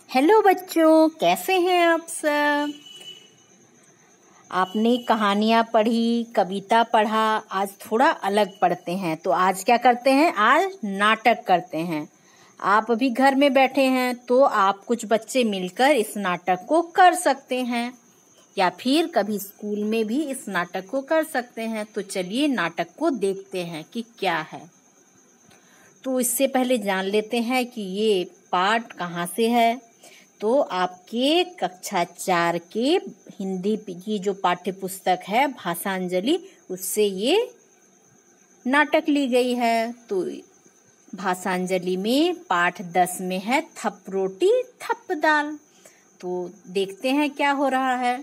Hello बच्चों, कैसे हैं आप सब। आपने कहानियाँ पढ़ी, कविता पढ़ा, आज थोड़ा अलग पढ़ते हैं। तो आज क्या करते हैं, आज नाटक करते हैं। आप अभी घर में बैठे हैं तो आप कुछ बच्चे मिलकर इस नाटक को कर सकते हैं, या फिर कभी स्कूल में भी इस नाटक को कर सकते हैं। तो चलिए नाटक को देखते हैं कि क्या है। तो इससे पहले जान लेते हैं कि ये पाठ कहाँ से है। तो आपके कक्षा 4 के हिंदी की जो पाठ्य पुस्तक है भाषांजलि, उससे ये नाटक ली गई है। तो भाषांजलि में पाठ 10 में है थप रोटी थप दाल। तो देखते हैं क्या हो रहा है।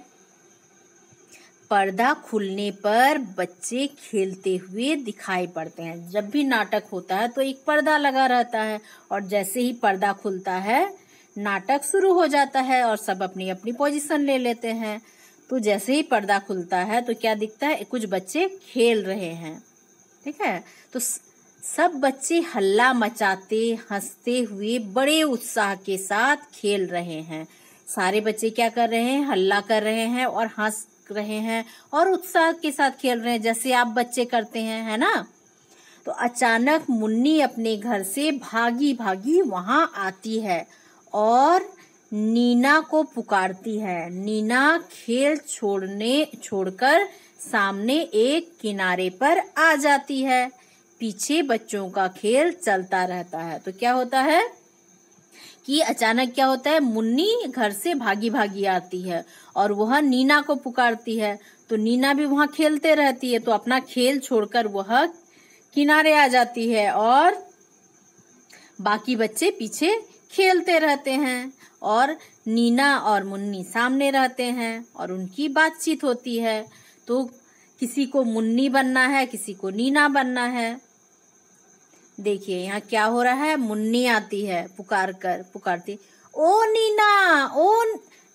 पर्दा खुलने पर बच्चे खेलते हुए दिखाई पड़ते हैं। जब भी नाटक होता है तो एक पर्दा लगा रहता है, और जैसे ही पर्दा खुलता है नाटक शुरू हो जाता है और सब अपनी अपनी पोजीशन ले लेते हैं। तो जैसे ही पर्दा खुलता है तो क्या दिखता है, कुछ बच्चे खेल रहे हैं। ठीक है, तो सब बच्चे हल्ला मचाते हंसते हुए बड़े उत्साह के साथ खेल रहे हैं। सारे बच्चे क्या कर रहे हैं, हल्ला कर रहे हैं और हंस रहे हैं और उत्साह के साथ खेल रहे हैं, जैसे आप बच्चे करते हैं, है ना। तो अचानक मुन्नी अपने घर से भागी भागी वहां आती है और नीना को पुकारती है। नीना खेल छोड़कर सामने एक किनारे पर आ जाती है। पीछे बच्चों का खेल चलता रहता है। तो क्या होता है कि अचानक क्या होता है, मुन्नी घर से भागी भागी आती है और वह नीना को पुकारती है। तो नीना भी वहां खेलते रहती है, तो अपना खेल छोड़कर वह किनारे आ जाती है और बाकी बच्चे पीछे खेलते रहते हैं और नीना और मुन्नी सामने रहते हैं और उनकी बातचीत होती है। तो किसी को मुन्नी बनना है, किसी को नीना बनना है। देखिए यहाँ क्या हो रहा है, मुन्नी आती है पुकारती, ओ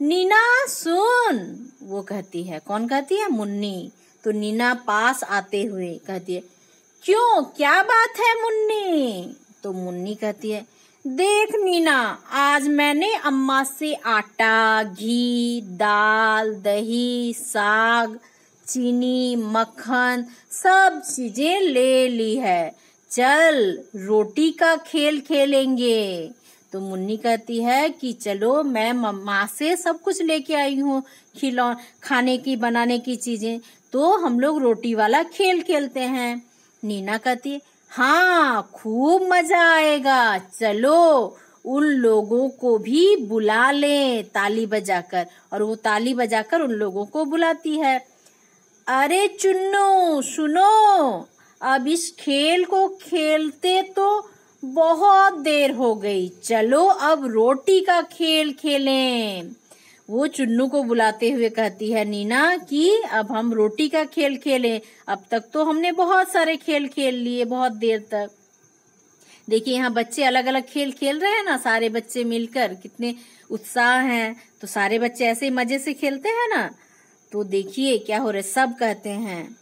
नीना सुन। वो कहती है, कौन कहती है, मुन्नी। तो नीना पास आते हुए कहती है, क्यों, क्या बात है मुन्नी। तो मुन्नी कहती है, देख नीना, आज मैंने अम्मा से आटा, घी, दाल, दही, साग, चीनी, मक्खन सब चीजें ले ली है। चल रोटी का खेल खेलेंगे। तो मुन्नी कहती है कि चलो, मैं मम्मा से सब कुछ लेके आई हूँ, खाने की बनाने की चीजें, तो हम लोग रोटी वाला खेल खेलते हैं। नीना कहती है, हाँ खूब मजा आएगा, चलो उन लोगों को भी बुला ले ताली बजाकर। और वो ताली बजाकर उन लोगों को बुलाती है। अरे चुन्नू सुनो, अब इस खेल को खेलते तो बहुत देर हो गई, चलो अब रोटी का खेल खेलें। वो चुन्नू को बुलाते हुए कहती है नीना कि अब हम रोटी का खेल खेलें। अब तक तो हमने बहुत सारे खेल खेल लिए, बहुत देर तक। देखिए यहाँ बच्चे अलग अलग खेल खेल रहे हैं ना, सारे बच्चे मिलकर, कितने उत्साह हैं। तो सारे बच्चे ऐसे ही मजे से खेलते हैं ना। तो देखिए क्या हो रहा है, सब कहते हैं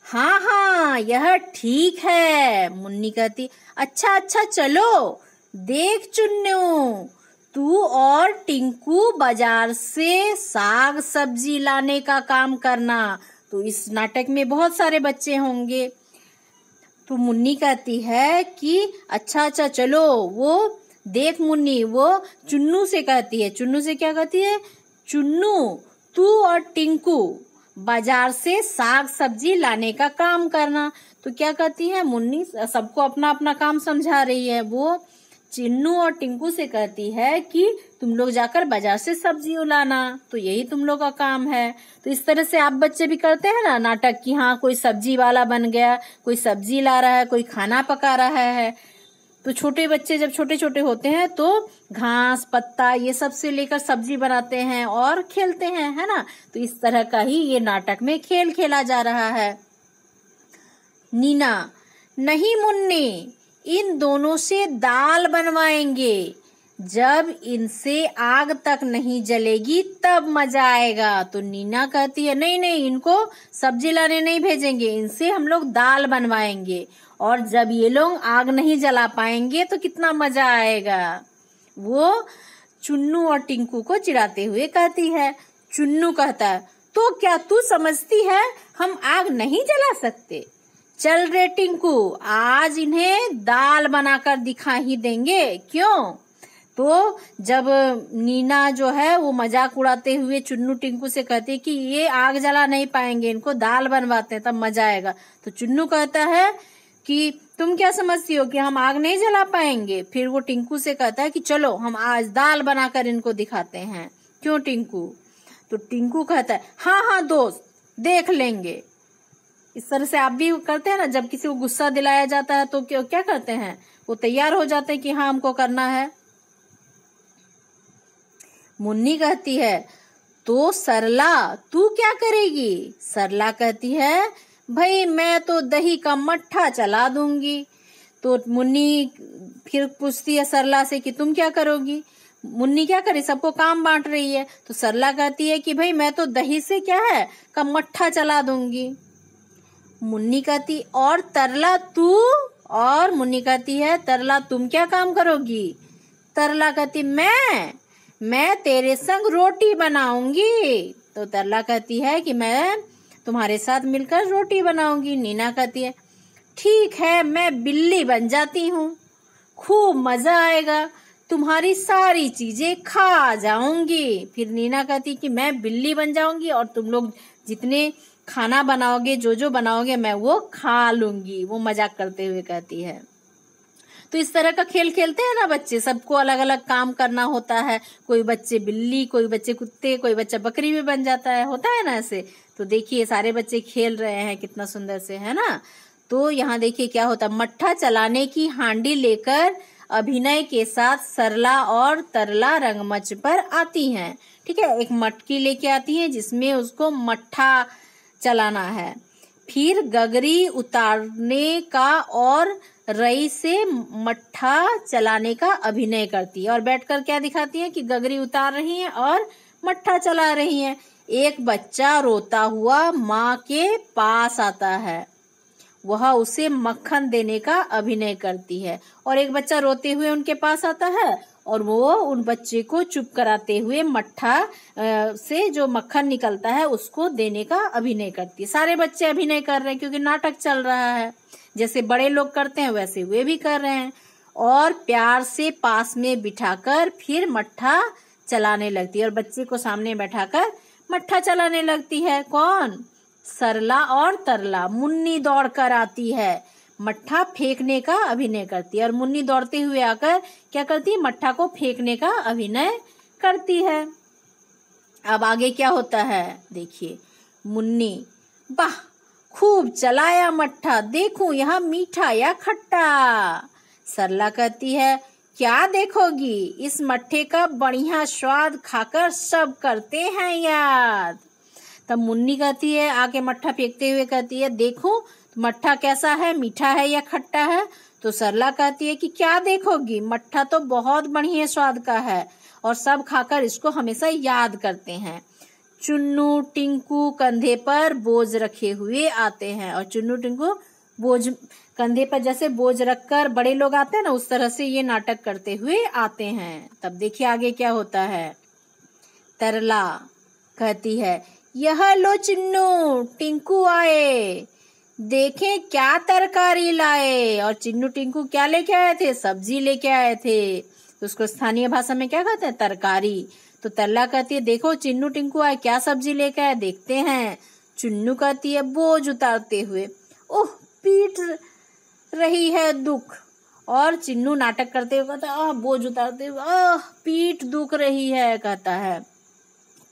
हाँ हाँ यह ठीक है। मुन्नी कहती, अच्छा चलो, देख चुन्नू, तू और टिंकू बाजार से साग सब्जी लाने का काम करना। तो इस नाटक में बहुत सारे बच्चे होंगे। तो मुन्नी कहती है कि अच्छा चलो। वो देख मुन्नी, वो चुन्नू से कहती है, चुन्नू से क्या कहती है, चुन्नू तू और टिंकू बाजार से साग सब्जी लाने का काम करना। तो क्या कहती है मुन्नी, सबको अपना अपना काम समझा रही है। वो चिन्नू और टिंकू से कहती है कि तुम लोग जाकर बाजार से सब्जी लाना, तो यही तुम लोग का काम है। तो इस तरह से आप बच्चे भी करते हैं ना नाटक की, हाँ कोई सब्जी वाला बन गया, कोई सब्जी ला रहा है, कोई खाना पका रहा है। तो छोटे बच्चे जब छोटे छोटे होते हैं तो घास पत्ता ये सब से लेकर सब्जी बनाते हैं और खेलते हैं, है ना। तो इस तरह का ही ये नाटक में खेल खेला जा रहा है। नीना, नहीं मुन्नी, इन दोनों से दाल बनवाएंगे, जब इनसे आग तक नहीं जलेगी तब मजा आएगा। तो नीना कहती है, नहीं इनको सब्जी लाने नहीं भेजेंगे, इनसे हम लोग दाल बनवाएंगे, और जब ये लोग आग नहीं जला पाएंगे तो कितना मजा आएगा। वो चुन्नू और टिंकू को चिढ़ाते हुए कहती है। चुन्नू कहता है, तो क्या तू समझती है हम आग नहीं जला सकते? चल रे टिंकू, आज इन्हें दाल बनाकर दिखा ही देंगे। क्यों? तो जब नीना जो है वो मजाक उड़ाते हुए चुन्नू टिंकू से कहती है कि ये आग जला नहीं पाएंगे, इनको दाल बनवाते हैं तब मजा आएगा। तो चुन्नू कहता है कि तुम क्या समझती हो कि हम आग नहीं जला पाएंगे? फिर वो टिंकू से कहता है कि चलो हम आज दाल बनाकर इनको दिखाते हैं। क्यों टिंकू? तो टिंकू कहता है, हाँ हाँ दोस्त, देख लेंगे। इस तरह से आप भी करते हैं ना, जब किसी को गुस्सा दिलाया जाता है तो क्या करते हैं, वो तैयार हो जाते हैं कि हाँ हमको करना है। मुन्नी कहती है, तो सरला तू क्या करेगी? सरला कहती है, भाई मैं तो दही का मट्ठा चला दूंगी। तो मुन्नी फिर पूछती है सरला से कि तुम क्या करोगी? मुन्नी क्या करे, सबको काम बांट रही है। तो सरला कहती है कि भाई मैं तो दही से क्या है का मट्ठा चला दूंगी। मुन्नी कहती, और तरला तू? और मुन्नी कहती है, तरला तुम क्या काम करोगी? तरला कहती, मैं तेरे संग रोटी बनाऊंगी। तो तरला कहती है कि मैं तुम्हारे साथ मिलकर रोटी बनाऊंगी। नीना कहती है, ठीक है, मैं बिल्ली बन जाती हूँ, खूब मजा आएगा, तुम्हारी सारी चीजें खा जाऊंगी। फिर नीना कहती कि मैं बिल्ली बन जाऊंगी और तुम लोग जितने खाना बनाओगे, जो बनाओगे मैं वो खा लूंगी। वो मजाक करते हुए कहती है। तो इस तरह का खेल खेलते हैं ना बच्चे, सबको अलग अलग काम करना होता है। कोई बच्चे बिल्ली, कोई बच्चे कुत्ते, कोई बच्चा बकरी भी बन जाता है, होता है ना ऐसे। तो देखिए सारे बच्चे खेल रहे हैं कितना सुंदर से, है ना। तो यहाँ देखिए क्या होता है, मट्ठा चलाने की हांडी लेकर अभिनय के साथ सरला और तरला रंगमंच पर आती हैं। ठीक है, एक मटकी लेके आती हैं जिसमें उसको मट्ठा चलाना है। फिर गगरी उतारने का और रई से मट्ठा चलाने का अभिनय करती है और बैठकर क्या दिखाती है कि गगरी उतार रही हैं और मट्ठा चला रही हैं। एक बच्चा रोता हुआ माँ के पास आता है, वह उसे मक्खन देने का अभिनय करती है। और एक बच्चा रोते हुए उनके पास आता है और वो उन बच्चे को चुप कराते हुए मट्ठा से जो मक्खन निकलता है उसको देने का अभिनय करती है। सारे बच्चे अभिनय कर रहे हैं क्योंकि नाटक चल रहा है, जैसे बड़े लोग करते हैं वैसे वे भी कर रहे हैं। और प्यार से पास में बिठाकर फिर मट्ठा चलाने लगती है और बच्चे को सामने बैठाकर मट्ठा चलाने लगती है। कौन? सरला और तरला। मुन्नी दौड़ कर आती है, मट्ठा फेंकने का अभिनय करती है और मुन्नी दौड़ते हुए आकर क्या करती है, मट्ठा को फेंकने का अभिनय करती है। अब आगे क्या होता है देखिए। मुन्नी, वाह खूब चलाया मट्ठा, देखूं यह मीठा या खट्टा। सरला कहती है, क्या देखोगी, इस मट्ठे का बढ़िया स्वाद खाकर सब करते हैं याद। तब मुन्नी कहती है, आके मट्ठा फेंकते हुए कहती है, देखूं मट्ठा कैसा है, मीठा है या खट्टा है। तो सरला कहती है कि क्या देखोगी, मट्ठा तो बहुत बढ़िया स्वाद का है और सब खाकर इसको हमेशा याद करते हैं। चुन्नू टिंकू कंधे पर बोझ रखे हुए आते हैं और चुन्नू टिंकू बोझ कंधे पर जैसे बोझ रखकर बड़े लोग आते हैं ना, उस तरह से ये नाटक करते हुए आते हैं। तब देखिए आगे क्या होता है। तरला कहती है, यह लो चिन्नू टिंकू आए, देखें क्या तरकारी लाए। और चिन्नू टिंकू क्या लेके आए थे, सब्जी लेके आए थे। तो उसको स्थानीय भाषा में क्या कहते हैं, तरकारी। तो तरला कहती है, देखो चिन्नू टिंकू आए, क्या सब्जी लेके आए, देखते हैं। चुन्नू कहती है बोझ उतारते हुए, ओह पीट रही है दुख। और चिन्नू नाटक करते हुए कहता है, बोझ उतारते हुए पीठ दुख रही है, कहता है।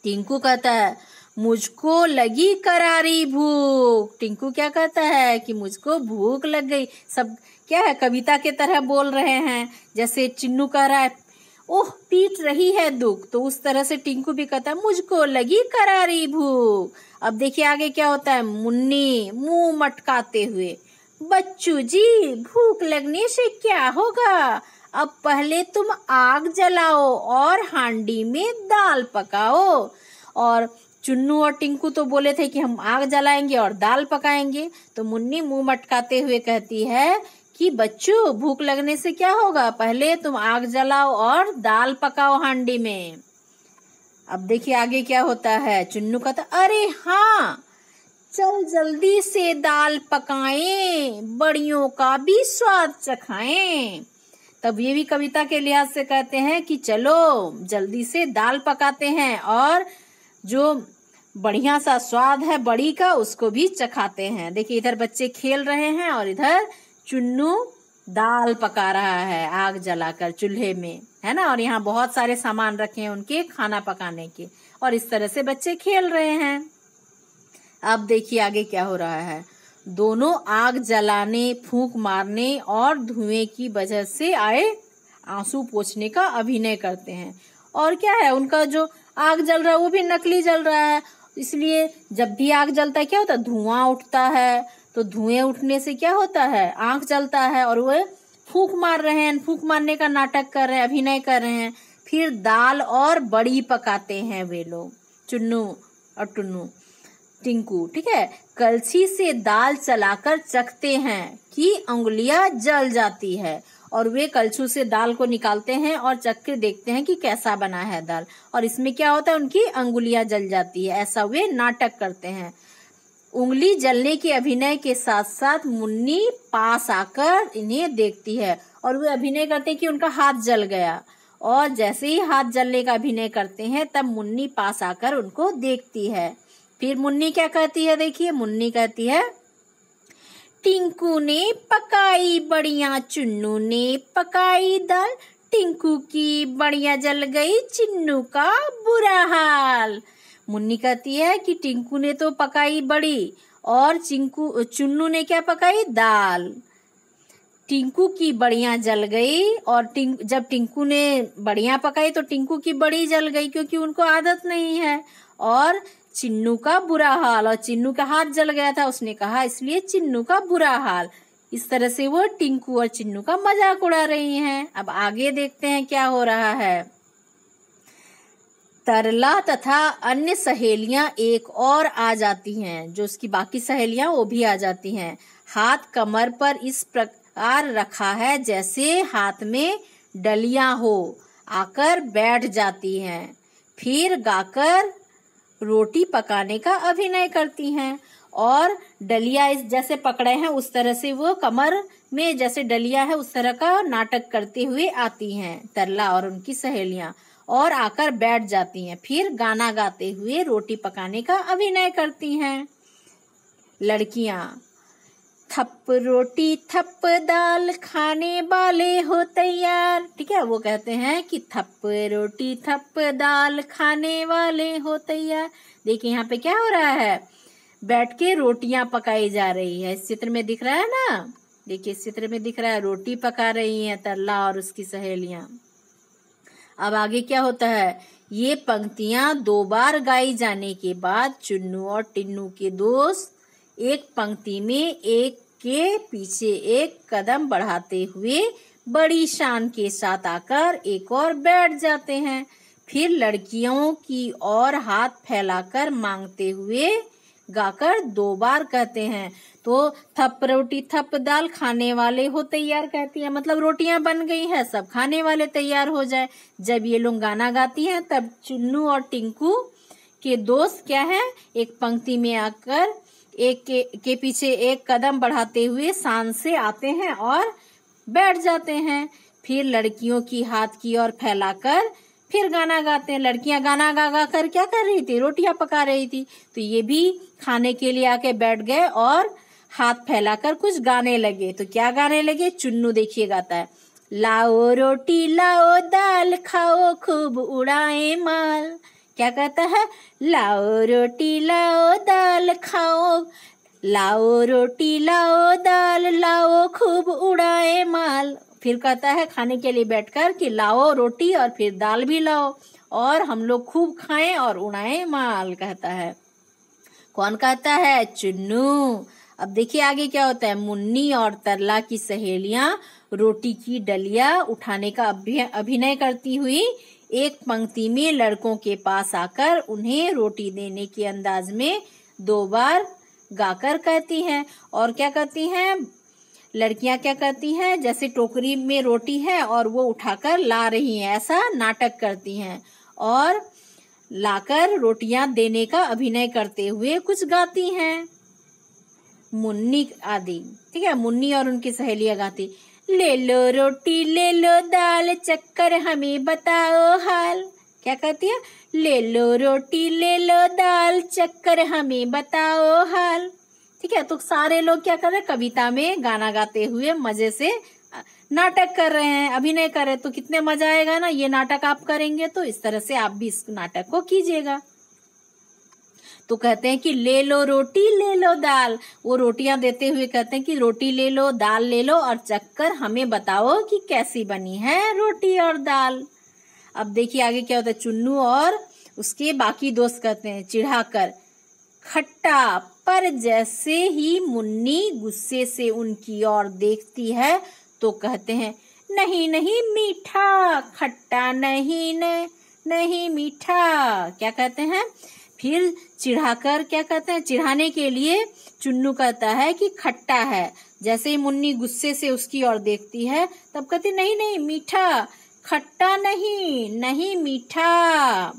टिंकू कहता है, मुझको लगी करारी भूख। टिंकू क्या कहता है कि मुझको भूख लग गई। सब क्या है, कविता के तरह बोल रहे हैं। जैसे चिन्नू कह रहा है, ओह पीट रही है दुख, तो उस तरह से टिंकू भी कहता है, मुझको लगी करारी भूख। अब देखिए आगे क्या होता है। मुन्नी मुंह मटकाते हुए, बच्चू जी भूख लगने से क्या होगा, अब पहले तुम आग जलाओ और हांडी में दाल पकाओ। और चुन्नू और टिंकू तो बोले थे कि हम आग जलाएंगे और दाल पकाएंगे। तो मुन्नी मुंह मटकाते हुए कहती है कि बच्चों भूख लगने से क्या होगा, पहले तुम आग जलाओ और दाल पकाओ हांडी में। अब देखिए आगे क्या होता है। चुन्नू कहता अरे हाँ, चल जल्दी से दाल पकाएं, बड़ियों का भी स्वाद चखाएं। तब ये भी कविता के लिहाज से कहते हैं कि चलो जल्दी से दाल पकाते हैं और जो बढ़िया सा स्वाद है बड़ी का उसको भी चखाते हैं। देखिए इधर बच्चे खेल रहे हैं और इधर चुन्नू दाल पका रहा है आग जलाकर चूल्हे में, है ना। और यहाँ बहुत सारे सामान रखे हैं उनके खाना पकाने के, और इस तरह से बच्चे खेल रहे हैं। अब देखिए आगे क्या हो रहा है। दोनों आग जलाने, फूंक मारने और धुएं की वजह से आए आंसू पोंछने का अभिनय करते हैं। और क्या है, उनका जो आग जल रहा है वो भी नकली जल रहा है, इसलिए जब भी आग जलता है क्या होता है, धुआं उठता है। तो धुएं उठने से क्या होता है, आंख जलता है और वो फूंक मार रहे हैं, फूंक मारने का नाटक कर रहे हैं, अभिनय कर रहे हैं। फिर दाल और बड़ी पकाते हैं वे लोग, चुन्नू और टुन्नू, टिंकू, ठीक है। कलछी से दाल चलाकर चखते हैं कि उंगलियां जल जाती है, और वे कलछू से दाल को निकालते हैं और चख के देखते हैं कि कैसा बना है दाल, और इसमें क्या होता है, उनकी उंगलियां जल जाती है। ऐसा वे नाटक करते हैं। उंगली जलने के अभिनय के साथ साथ मुन्नी पास आकर इन्हें देखती है, और वे अभिनय करते हैं कि उनका हाथ जल गया, और जैसे ही हाथ जलने का अभिनय करते हैं तब मुन्नी पास आकर उनको देखती है। फिर मुन्नी क्या कहती है, देखिए मुन्नी कहती है टिंकू ने पकाई बड़ियां, चुन्नू ने पकाई दाल, टिंकू की बड़ियां जल गई, चिन्नू का बुरा हाल। मुन्नी कहती है कि टिंकू ने तो पकाई बड़ी और चुन्नू ने क्या पकाई, दाल। टिंकू की बड़ियां जल गई, और जब टिंकू ने बड़ियां पकाई तो टिंकू की बड़ी जल गई, क्योंकि उनको आदत नहीं है। और चिन्नू का बुरा हाल, और चिन्नू का हाथ जल गया था, उसने कहा, इसलिए चिन्नू का बुरा हाल। इस तरह से वो टिंकू और चिन्नू का मजाक उड़ा रही हैं। अब आगे देखते हैं क्या हो रहा है। तरला तथा अन्य सहेलियां एक और आ जाती हैं, जो उसकी बाकी सहेलियां वो भी आ जाती हैं। हाथ कमर पर इस प्रकार रखा है जैसे हाथ में डलियां हो, आकर बैठ जाती हैं। फिर गाकर रोटी पकाने का अभिनय करती हैं, और डलिया इस जैसे पकड़े हैं उस तरह से वो कमर में जैसे डलिया है उस तरह का नाटक करते हुए आती हैं तरला और उनकी सहेलियां, और आकर बैठ जाती हैं। फिर गाना गाते हुए रोटी पकाने का अभिनय करती हैं। लड़कियां, थप रोटी थप दाल खाने वाले हो तैयार, ठीक है। वो कहते हैं कि थप रोटी थप दाल खाने वाले हो तैयार। देखिए यहाँ पे क्या हो रहा है, बैठ के रोटियां पकाई जा रही है। इस चित्र में दिख रहा है ना, देखिए इस चित्र में दिख रहा है रोटी पका रही हैं तरला और उसकी सहेलियां। अब आगे क्या होता है, ये पंक्तियां 2 बार गाई जाने के बाद चुन्नू और टिन्नू के दोस्त एक पंक्ति में एक के पीछे एक कदम बढ़ाते हुए बड़ी शान के साथ आकर एक और बैठ जाते हैं। फिर लड़कियों की ओर हाथ फैलाकर मांगते हुए गाकर 2 बार कहते हैं। तो थप रोटी थप दाल खाने वाले हो तैयार कहती है, मतलब रोटियां बन गई है, सब खाने वाले तैयार हो जाए। जब ये लोग गाना गाती हैं तब चुन्नू और टिंकू के दोस्त क्या है, एक पंक्ति में आकर एक के पीछे एक कदम बढ़ाते हुए शान से आते हैं और बैठ जाते हैं। फिर लड़कियों की हाथ की ओर फैलाकर फिर गाना गाते हैं। लड़कियां गाना गा गा कर क्या कर रही थी, रोटियां पका रही थी। तो ये भी खाने के लिए आके बैठ गए और हाथ फैलाकर कुछ गाने लगे। तो क्या गाने लगे, चुन्नू देखिए गाता है, लाओ रोटी लाओ दाल खाओ खूब उड़ाए माल। क्या कहता है, लाओ रोटी लाओ दाल खाओ, लाओ रोटी लाओ दाल लाओ खूब उड़ाए माल। फिर कहता है खाने के लिए बैठकर कि लाओ रोटी और फिर दाल भी लाओ और हम लोग खूब खाएं और उड़ाएं माल, कहता है। कौन कहता है, चुन्नू। अब देखिए आगे क्या होता है, मुन्नी और तरला की सहेलियां रोटी की डलिया उठाने का अभिनय करती हुई एक पंक्ति में लड़कों के पास आकर उन्हें रोटी देने के अंदाज में 2 बार गाकर कहती हैं। और क्या कहती हैं, लड़कियां क्या करती हैं, जैसे टोकरी में रोटी है और वो उठाकर ला रही हैं, ऐसा नाटक करती हैं और लाकर रोटियां देने का अभिनय करते हुए कुछ गाती हैं। मुन्नी आदि, ठीक है, मुन्नी और उनकी सहेलियां गाती, ले लो रोटी ले लो दाल, चक्कर हमें बताओ हाल। क्या कहती है, ले लो रोटी ले लो दाल, चक्कर हमें बताओ हाल। ठीक है, तो सारे लोग क्या कर रहे हैं, कविता में गाना गाते हुए मजे से नाटक कर रहे हैं, अभिनय कर रहे हैं। तो कितने मजा आएगा ना, ये नाटक आप करेंगे तो इस तरह से आप भी इस नाटक को कीजिएगा। तो कहते हैं कि ले लो रोटी ले लो दाल, वो रोटियां देते हुए कहते हैं कि रोटी ले लो दाल ले लो और चक्कर हमें बताओ कि कैसी बनी है रोटी और दाल। अब देखिए आगे क्या होता है, चुन्नू और उसके बाकी दोस्त कहते हैं चिढ़ाकर, खट्टा, पर जैसे ही मुन्नी गुस्से से उनकी ओर देखती है तो कहते हैं, नहीं नहीं मीठा, खट्टा नहीं नहीं मीठा। क्या कहते हैं, फिर चिढ़ाकर क्या कहते हैं, चिढ़ाने के लिए चुन्नू कहता है कि खट्टा है। जैसे ही मुन्नी गुस्से से उसकी ओर देखती है तब कहती, नहीं नहीं मीठा, खट्टा नहीं नहीं मीठा।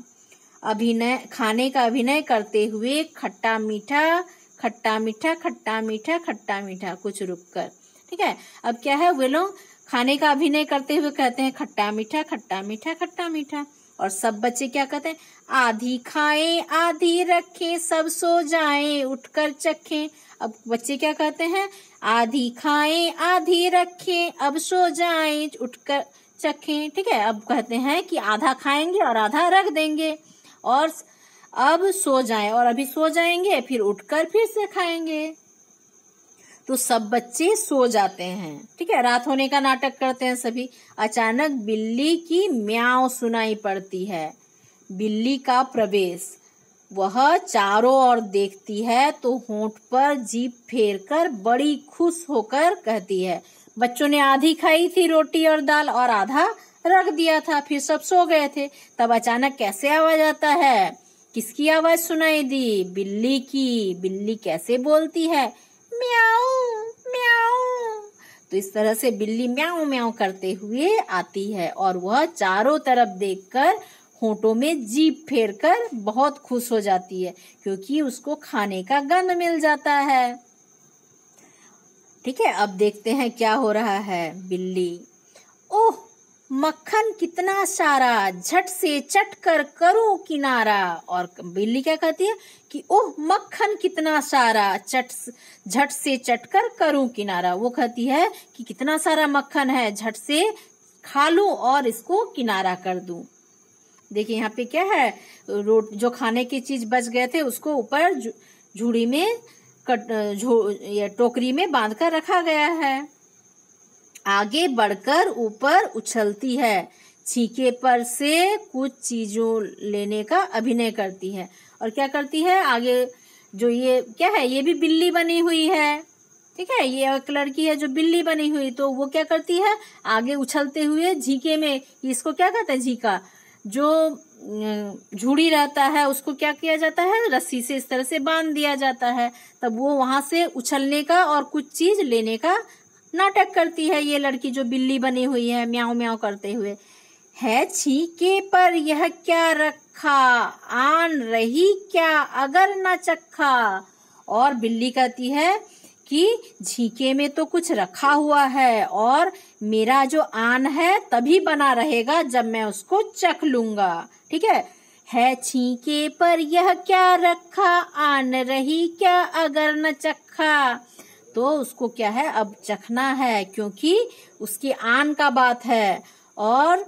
अभिनय, खाने का अभिनय करते हुए खट्टा मीठा खट्टा मीठा खट्टा मीठा खट्टा मीठा, कुछ रुककर। ठीक है, अब क्या है, वे लोग खाने का अभिनय करते हुए कहते हैं खट्टा मीठा खट्टा मीठा खट्टा मीठा। और सब बच्चे क्या कहते हैं, आधी खाएं आधी रखें, सब सो जाएं उठकर चखें। अब बच्चे क्या कहते हैं, आधी खाएं आधी रखें, अब सो जाएं उठकर चखें। ठीक है, अब कहते हैं कि आधा खाएंगे और आधा रख देंगे और अब सो जाएं, और अभी सो जाएंगे फिर उठकर फिर से खाएंगे। तो सब बच्चे सो जाते हैं। ठीक है, रात होने का नाटक करते हैं सभी। अचानक बिल्ली की म्याऊं सुनाई पड़ती है। बिल्ली का प्रवेश। वह चारों ओर देखती है तो होंठ पर जीभ फेरकर बड़ी खुश होकर कहती है, बच्चों ने आधी खाई थी रोटी और दाल और आधा रख दिया था, फिर सब सो गए थे। तब अचानक कैसे आवाज आता है, किसकी आवाज सुनाई दी, बिल्ली की। बिल्ली कैसे बोलती है, म्याऊं म्याऊं। तो इस तरह से बिल्ली म्याऊं म्याऊं करते हुए आती है और वह चारों तरफ देखकर होंठों में जीभ फेरकर बहुत खुश हो जाती है क्योंकि उसको खाने का गंध मिल जाता है। ठीक है, अब देखते हैं क्या हो रहा है। बिल्ली, ओह मक्खन कितना सारा, झट से चट कर करूं किनारा। और बिल्ली क्या कहती है कि ओह मक्खन कितना सारा, झट से चट कर करूं किनारा। वो कहती है कि कितना सारा मक्खन है, झट से खा लूं और इसको किनारा कर दूं। देखिए यहाँ पे क्या है, जो खाने की चीज बच गए थे उसको ऊपर झूड़ी में टोकरी में बांध कर रखा गया है। आगे बढ़कर ऊपर उछलती है, छींके पर से कुछ चीजों लेने का अभिनय करती है। और क्या करती है, आगे जो ये क्या है, ये भी बिल्ली बनी हुई है। ठीक है, ये एक लड़की है जो बिल्ली बनी हुई, तो वो क्या करती है, आगे उछलते हुए झींके में, इसको क्या कहते हैं, झीका, जो झूड़ी रहता है उसको क्या किया जाता है, रस्सी से इस तरह से बांध दिया जाता है। तब वो वहां से उछलने का और कुछ चीज लेने का नाटक करती है ये लड़की जो बिल्ली बनी हुई है, म्याऊं म्याऊं करते हुए। है छीके पर यह क्या रखा, आन रही क्या अगर न चखा। और बिल्ली कहती है कि झीके में तो कुछ रखा हुआ है और मेरा जो आन है तभी बना रहेगा जब मैं उसको चख लूंगा। ठीक है छीके पर यह क्या रखा, आन रही क्या अगर न चखा। तो उसको क्या है, अब चखना है क्योंकि उसकी आन का बात है और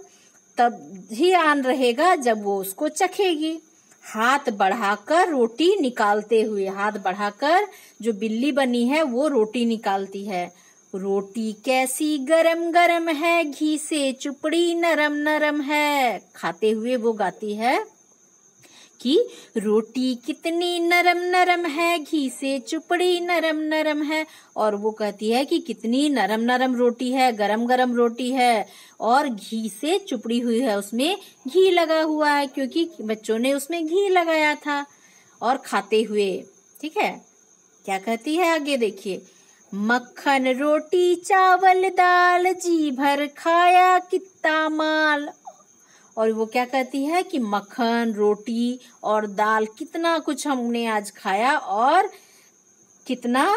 तब ही आन रहेगा जब वो उसको चखेगी। हाथ बढ़ाकर रोटी निकालते हुए, हाथ बढ़ाकर जो बिल्ली बनी है वो रोटी निकालती है। रोटी कैसी गरम गरम है, घी से चुपड़ी नरम नरम है। खाते हुए वो गाती है कि रोटी कितनी नरम नरम है, घी से चुपड़ी नरम नरम है। और वो कहती है कि कितनी नरम नरम रोटी है, गरम गरम रोटी है और घी से चुपड़ी हुई है, उसमें घी लगा हुआ है क्योंकि बच्चों ने उसमें घी लगाया था। और खाते हुए, ठीक है, क्या कहती है आगे देखिए, मक्खन रोटी चावल दाल, जी भर खाया कितना माल। और वो क्या कहती है कि मक्खन रोटी और दाल कितना कुछ हमने आज खाया और कितना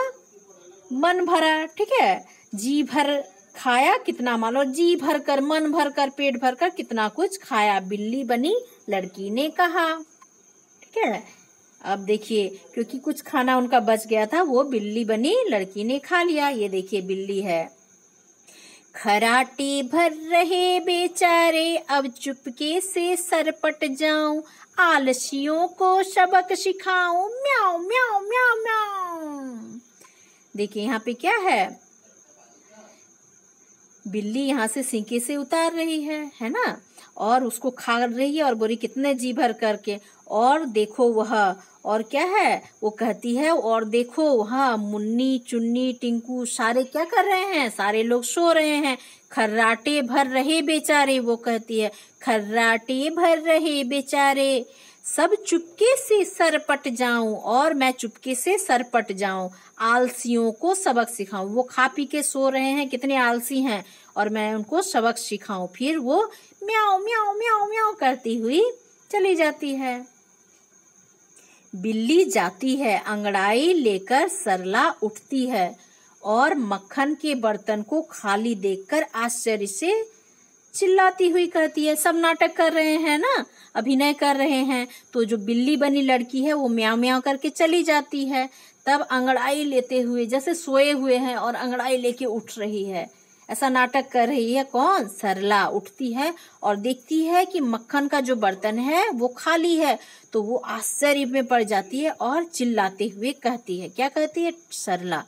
मन भरा। ठीक है, जी भर खाया कितना माल, और जी भर कर मन भर कर पेट भर कर कितना कुछ खाया, बिल्ली बनी लड़की ने कहा। ठीक है, अब देखिए क्योंकि कुछ खाना उनका बच गया था, वो बिल्ली बनी लड़की ने खा लिया। ये देखिए बिल्ली है। खराटे भर रहे बेचारे, अब चुपके से सरपट जाऊं, आलसियों को सबक सिखाऊं, म्याऊ म्याऊ म्याऊ म्याऊ। देखिए यहाँ पे क्या है, बिल्ली यहाँ से सींके से उतार रही है ना, और उसको खा रही है और बोली कितने जी भर करके। और देखो वह, और क्या है वो कहती है, और देखो वहाँ मुन्नी चुन्नी टिंकू सारे क्या कर रहे हैं, सारे लोग सो रहे हैं। खर्राटे भर रहे बेचारे, वो कहती है खर्राटे भर रहे बेचारे, सब चुपके से सरपट जाऊं, और मैं चुपके से सरपट जाऊं, आलसियों को सबक सिखाऊं। वो खा पी के सो रहे हैं, कितने आलसी हैं, और मैं उनको सबक सिखाऊं। फिर वो म्याऊ म्याऊ म्याऊ म्याऊ करती हुई चली जाती है। बिल्ली जाती है, अंगड़ाई लेकर सरला उठती है, और मक्खन के बर्तन को खाली देखकर आश्चर्य से चिल्लाती हुई कहती है। सब नाटक कर रहे हैं ना, अभिनय कर रहे हैं, तो जो बिल्ली बनी लड़की है वो म्याऊ म्याऊ करके चली जाती है। तब अंगड़ाई लेते हुए, जैसे सोए हुए हैं और अंगड़ाई लेके उठ रही है, ऐसा नाटक कर रही है। कौन? सरला उठती है और देखती है कि मक्खन का जो बर्तन है वो खाली है, तो वो आश्चर्य में पड़ जाती है और चिल्लाते हुए कहती है। क्या कहती है सरला?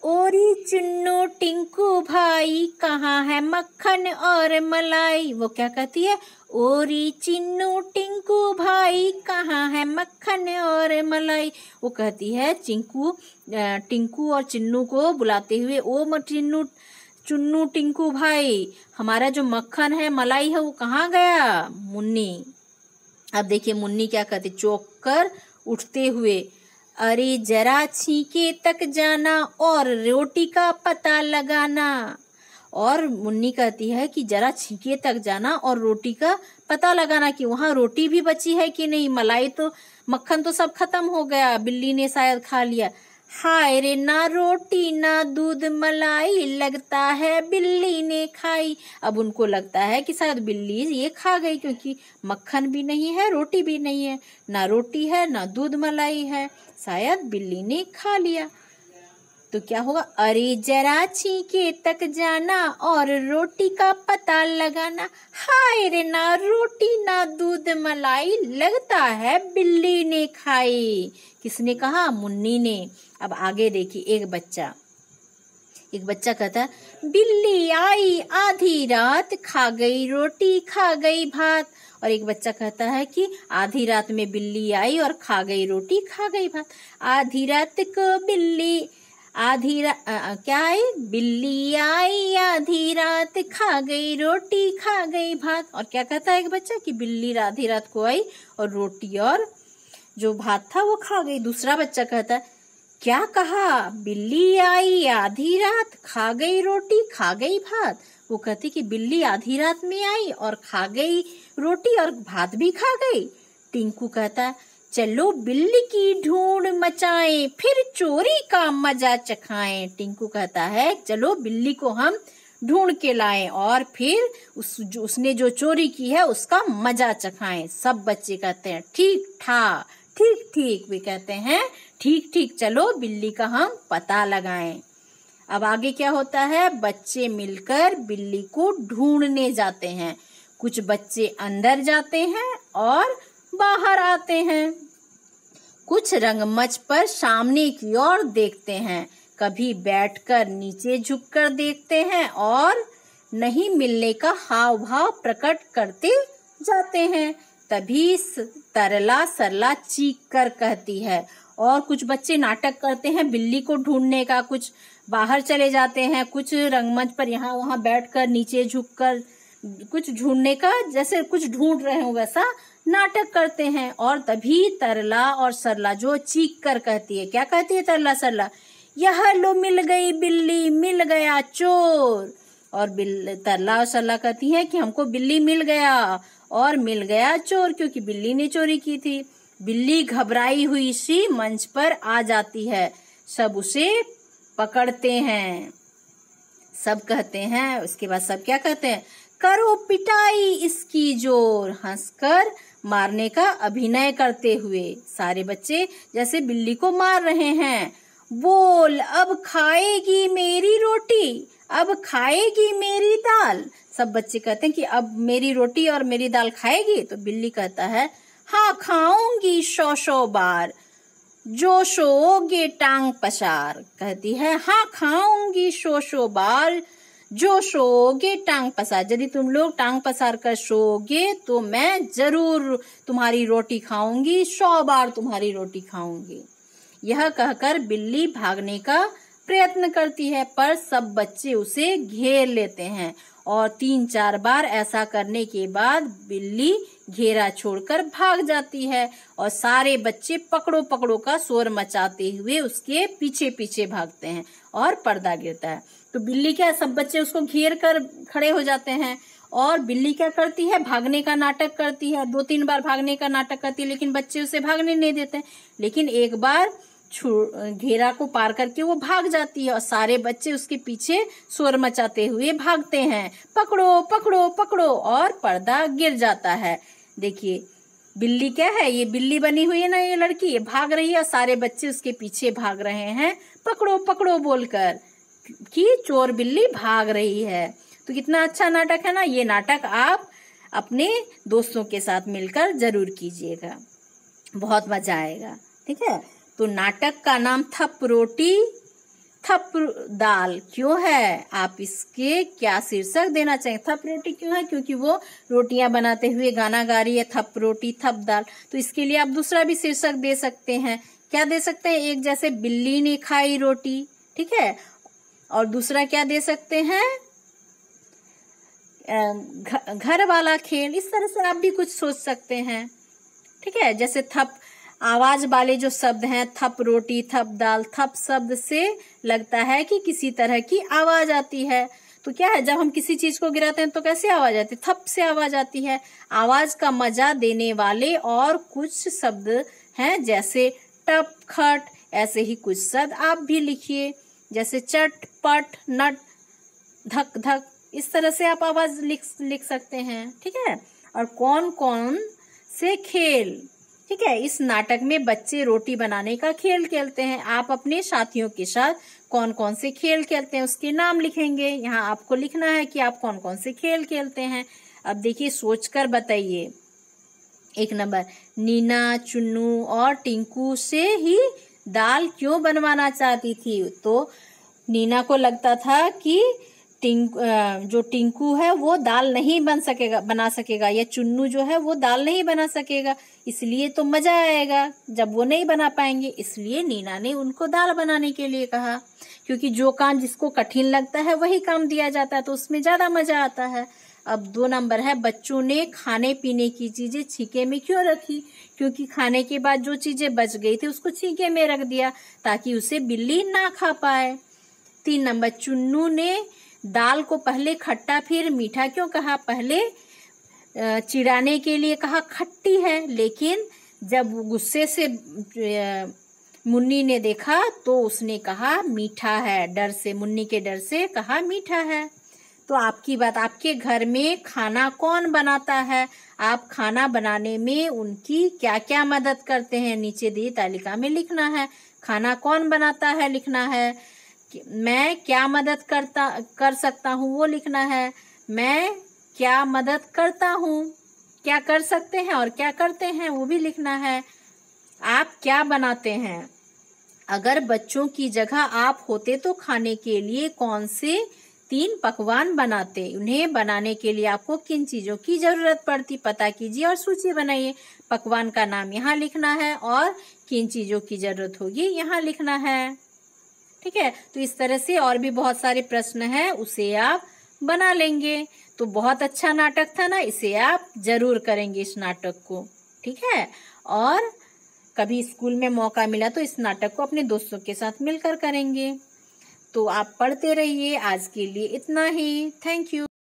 ओरी चुन्नू टिंकू भाई, कहाँ है मक्खन और मलाई। वो क्या कहती है? ओरी चिन्नू टिंकू भाई, कहाँ है मक्खन और मलाई। वो कहती है टिंकू और चिन्नू को बुलाते हुए, ओ चुन्नू टिंकू भाई, हमारा जो मक्खन है मलाई है वो कहाँ गया। मुन्नी, अब देखिए मुन्नी क्या कहती, चौंक कर उठते हुए, अरे जरा छींके तक जाना और रोटी का पता लगाना। और मुन्नी कहती है कि जरा छींके तक जाना और रोटी का पता लगाना कि वहाँ रोटी भी बची है कि नहीं। मलाई तो, मक्खन तो सब खत्म हो गया, बिल्ली ने शायद खा लिया। हाय रे, ना रोटी ना दूध मलाई, लगता है बिल्ली ने खाई। अब उनको लगता है कि शायद बिल्ली ये खा गई, क्योंकि मक्खन भी नहीं है, रोटी भी नहीं है, ना रोटी है ना दूध मलाई है, शायद बिल्ली ने खा लिया। तो क्या होगा? अरे जरा छींके तक जाना और रोटी का पता लगाना, हाय रे, ना रोटी ना दूध मलाई, लगता है बिल्ली ने खाई। किसने कहा? मुन्नी ने। अब आगे देखिए, एक बच्चा कहता है, बिल्ली आई आधी रात, खा गई रोटी खा गई भात। और एक बच्चा कहता है कि आधी रात में बिल्ली आई और खा गई रोटी खा गई भात। आधी रात को बिल्ली क्या है? बिल्ली आई आधी रात, खा गई रोटी खा गई भात। और क्या कहता है एक बच्चा कि बिल्ली आधी रात को आई और रोटी और जो भात था वो खा गई। दूसरा बच्चा कहता है, क्या कहा? बिल्ली आई आधी रात, खा गई रोटी खा गई भात। वो कहती कि बिल्ली आधी रात में आई और खा गई रोटी और भात भी खा गई। टिंकू कहता है, चलो बिल्ली की ढूंढ मचाएं, फिर चोरी का मजा चखाएं। टिंकू कहता है, चलो बिल्ली को हम ढूंढ के लाएं और फिर उसने जो चोरी की है उसका मजा चखाएं। सब बच्चे कहते हैं ठीक ठाक, ठीक ठीक। वे कहते हैं ठीक ठीक, चलो बिल्ली का हम पता लगाएं। अब आगे क्या होता है? बच्चे मिलकर बिल्ली को ढूंढने जाते हैं। कुछ बच्चे अंदर जाते हैं और बाहर आते हैं। कुछ रंगमंच पर सामने की ओर देखते हैं, कभी बैठकर नीचे झुककर देखते हैं और नहीं मिलने का हाव भाव प्रकट करते जाते हैं। तभी तरला सरला चीख कर कहती है। और कुछ बच्चे नाटक करते हैं बिल्ली को ढूंढने का, कुछ बाहर चले जाते हैं, कुछ रंगमंच पर यहाँ वहाँ बैठकर नीचे झुककर कुछ ढूंढने का, जैसे कुछ ढूंढ रहे हो वैसा नाटक करते हैं। और तभी तरला और सरला जो चीख कर कहती है, क्या कहती है तरला सरला? यह लो मिल गई बिल्ली, मिल गया चोर। और तरला और सरला कहती हैं कि हमको बिल्ली मिल गया और मिल गया चोर, क्योंकि बिल्ली ने चोरी की थी। बिल्ली घबराई हुई सी मंच पर आ जाती है। सब उसे पकड़ते हैं। सब कहते हैं, उसके बाद सब क्या कहते हैं, करो पिटाई इसकी जोर, हंसकर मारने का अभिनय करते हुए। सारे बच्चे जैसे बिल्ली को मार रहे हैं। बोल अब खाएगी मेरी रोटी, अब खाएगी मेरी दाल। सब बच्चे कहते हैं कि अब मेरी रोटी और मेरी दाल खाएगी। तो बिल्ली कहता है, हाँ खाऊंगी 100 बार, जो सोओगे टांग पसार। कहती है, हाँ खाऊंगी 100 बार, जो सोओगे टांग पसार। यदि तुम लोग टांग पसार कर सोओगे तो मैं जरूर तुम्हारी रोटी खाऊंगी, 100 बार तुम्हारी रोटी खाऊंगी। यह कहकर बिल्ली भागने का प्रयत्न करती है, पर सब बच्चे उसे घेर लेते हैं और 3-4 बार ऐसा करने के बाद बिल्ली घेरा छोड़कर भाग जाती है और सारे बच्चे पकड़ो पकड़ो का शोर मचाते हुए उसके पीछे पीछे भागते हैं और पर्दा गिरता है। तो बिल्ली क्या, सब बच्चे उसको घेर कर खड़े हो जाते हैं और बिल्ली क्या करती है, भागने का नाटक करती है। 2-3 बार भागने का नाटक करती है, लेकिन बच्चे उसे भागने नहीं देते। लेकिन एक बार घेरा को पार करके वो भाग जाती है और सारे बच्चे उसके पीछे शोर मचाते हुए भागते हैं, पकड़ो पकड़ो पकड़ो, और पर्दा गिर जाता है। देखिए बिल्ली क्या है, ये बिल्ली बनी हुई है ना, ये लड़की, ये भाग रही है और सारे बच्चे उसके पीछे भाग रहे हैं पकड़ो पकड़ो बोलकर कि चोर बिल्ली भाग रही है। तो कितना अच्छा नाटक है ना। ये नाटक आप अपने दोस्तों के साथ मिलकर जरूर कीजिएगा, बहुत मजा आएगा। ठीक है, तो नाटक का नाम थप रोटी थप दाल क्यों है, आप इसके क्या शीर्षक देना चाहिए। थप रोटी क्यों है, क्योंकि वो रोटियां बनाते हुए गाना गा रही है, थप रोटी थप दाल। तो इसके लिए आप दूसरा भी शीर्षक दे सकते हैं। क्या दे सकते हैं, एक जैसे बिल्ली ने खाई रोटी, ठीक है, और दूसरा क्या दे सकते हैं, घर वाला खेल। इस तरह से आप भी कुछ सोच सकते हैं। ठीक है, जैसे थप आवाज वाले जो शब्द हैं, थप रोटी थप दाल, थप शब्द से लगता है कि किसी तरह की आवाज आती है। तो क्या है, जब हम किसी चीज को गिराते हैं तो कैसे आवाज आती है, थप से आवाज आती है। आवाज का मजा देने वाले और कुछ शब्द हैं, जैसे टप खट, ऐसे ही कुछ शब्द आप भी लिखिए, जैसे चट पट नट धक धक। इस तरह से आप आवाज लिख सकते हैं। ठीक है, और कौन कौन से खेल। ठीक है, इस नाटक में बच्चे रोटी बनाने का खेल खेलते हैं। आप अपने साथियों के साथ कौन कौन से खेल खेलते हैं उसके नाम लिखेंगे। यहाँ आपको लिखना है कि आप कौन कौन से खेल खेलते हैं। अब देखिए, सोचकर बताइए। 1 नंबर, नीना चुन्नू और टिंकू से ही दाल क्यों बनवाना चाहती थी। तो नीना को लगता था कि जो टिंकू है वो दाल नहीं बना सकेगा, या चुन्नू जो है वो दाल नहीं बना सकेगा, इसलिए तो मजा आएगा जब वो नहीं बना पाएंगे। इसलिए नीना ने उनको दाल बनाने के लिए कहा, क्योंकि जो काम जिसको कठिन लगता है वही काम दिया जाता है, तो उसमें ज्यादा मजा आता है। अब 2 नंबर है, बच्चों ने खाने पीने की चीजें छीके में क्यों रखी, क्योंकि खाने के बाद जो चीजें बच गई थी उसको छीके में रख दिया ताकि उसे बिल्ली ना खा पाए। 3 नंबर, चुन्नू ने दाल को पहले खट्टा फिर मीठा क्यों कहा। पहले चिढ़ाने के लिए कहा खट्टी है, लेकिन जब गुस्से से मुन्नी ने देखा तो उसने कहा मीठा है, डर से, मुन्नी के डर से कहा मीठा है। तो आपकी बात, आपके घर में खाना कौन बनाता है, आप खाना बनाने में उनकी क्या क्या मदद करते हैं, नीचे दी तालिका में लिखना है। खाना कौन बनाता है लिखना है, मैं क्या मदद कर सकता हूँ वो लिखना है, मैं क्या मदद करता हूँ, क्या कर सकते हैं और क्या करते हैं वो भी लिखना है। आप क्या बनाते हैं, अगर बच्चों की जगह आप होते तो खाने के लिए कौन से 3 पकवान बनाते, उन्हें बनाने के लिए आपको किन चीजों की जरूरत पड़ती, पता कीजिए और सूची बनाइए। पकवान का नाम यहाँ लिखना है और किन चीजों की जरूरत होगी यहाँ लिखना है। ठीक है, तो इस तरह से और भी बहुत सारे प्रश्न हैं, उसे आप बना लेंगे। तो बहुत अच्छा नाटक था ना, इसे आप जरूर करेंगे इस नाटक को। ठीक है, और कभी स्कूल में मौका मिला तो इस नाटक को अपने दोस्तों के साथ मिलकर करेंगे। तो आप पढ़ते रहिए। आज के लिए इतना ही। Thank you.